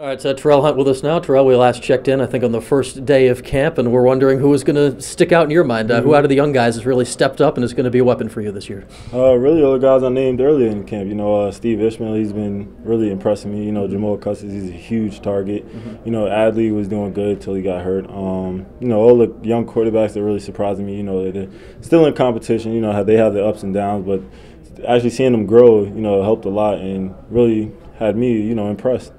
All right, so Terrel Hunt with us now. Terrel, we last checked in, I think, on the first day of camp, and we're wondering who is going to stick out in your mind. Who out of the young guys has really stepped up and is going to be a weapon for you this year? Really, all the guys I named earlier in camp. Steve Ishmael, he's been really impressing me. Jamal Custis, he's a huge target. Adley was doing good until he got hurt. All the young quarterbacks that really surprising me. They're still in competition. They have their ups and downs, but actually seeing them grow, helped a lot and really had me, impressed.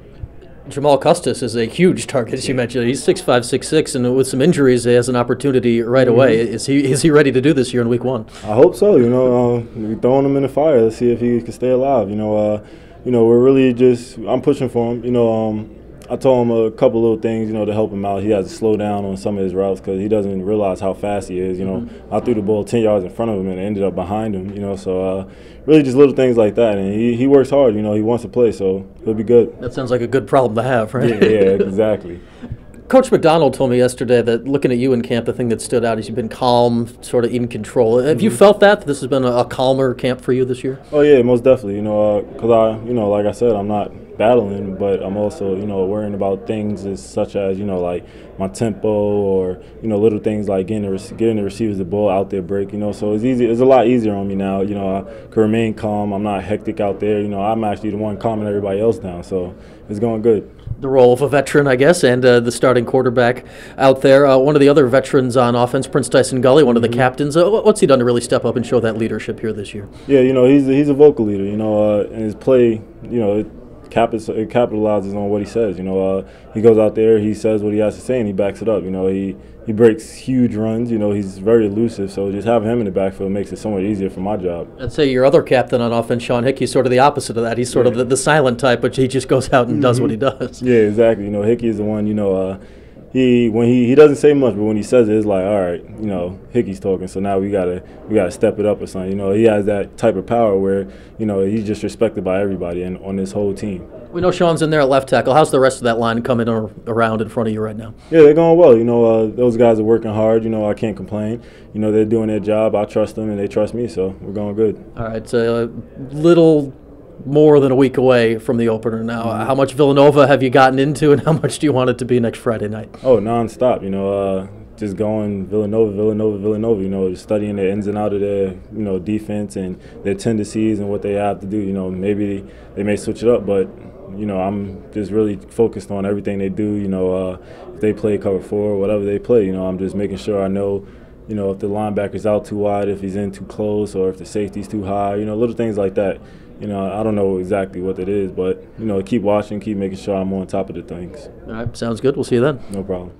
Jamal Custis is a huge target, as you mentioned. He's 6'5", 6'6", and with some injuries, he has an opportunity right away. Is he ready to do this year in week one? I hope so. We're throwing him in the fire. Let's see if he can stay alive. We're really just. I'm pushing for him. I told him a couple little things, to help him out. He has to slow down on some of his routes because he doesn't realize how fast he is. I threw the ball 10 yards in front of him and it ended up behind him. So really just little things like that. And he works hard. He wants to play, so he'll be good. That sounds like a good problem to have, right? Yeah, exactly. Coach McDonald told me yesterday that looking at you in camp, the thing that stood out is you've been calm, sort of in control. Have you felt that this has been a calmer camp for you this year? Oh yeah, most definitely. Because like I said, I'm not battling, but I'm also, worrying about things such as, like my tempo or, little things like getting the receivers the ball out there break, so it's easy. It's a lot easier on me now. I can remain calm. I'm not hectic out there. I'm actually the one calming everybody else down, so it's going good. The role of a veteran, I guess, and the starting quarterback out there. One of the other veterans on offense, Prince Tyson Gully, one of the captains. What's he done to really step up and show that leadership here this year? Yeah, he's a vocal leader, and his play, it capitalizes on what he says. He goes out there, he says what he has to say, and he backs it up. He breaks huge runs. He's very elusive. So just having him in the backfield makes it so much easier for my job. I'd say your other captain on offense, Sean Hickey's sort of the opposite of that. He's sort of the silent type, but he just goes out and does what he does. Yeah, exactly. Hickey is the one. He doesn't say much, but when he says it, it's like, all right, Hickey's talking, so now we gotta step it up or something. He has that type of power where he's just respected by everybody and on this whole team. We know Sean's in there at left tackle. How's the rest of that line coming around in front of you right now? Yeah, they're going well. Those guys are working hard. I can't complain. They're doing their job. I trust them, and they trust me, so we're going good. All right, so little more than a week away from the opener now. How much Villanova have you gotten into, and how much do you want it to be next Friday night? Oh, nonstop. Just going Villanova. Just studying the ins and outs of their, defense and their tendencies and what they have to do. Maybe they may switch it up, but I'm just really focused on everything they do. If they play cover 4, whatever they play, I'm just making sure I know, if the linebacker's out too wide, if he's in too close, or if the safety's too high, little things like that. I don't know exactly what it is, but, keep watching, keep making sure I'm on top of the things. All right, sounds good. We'll see you then. No problem.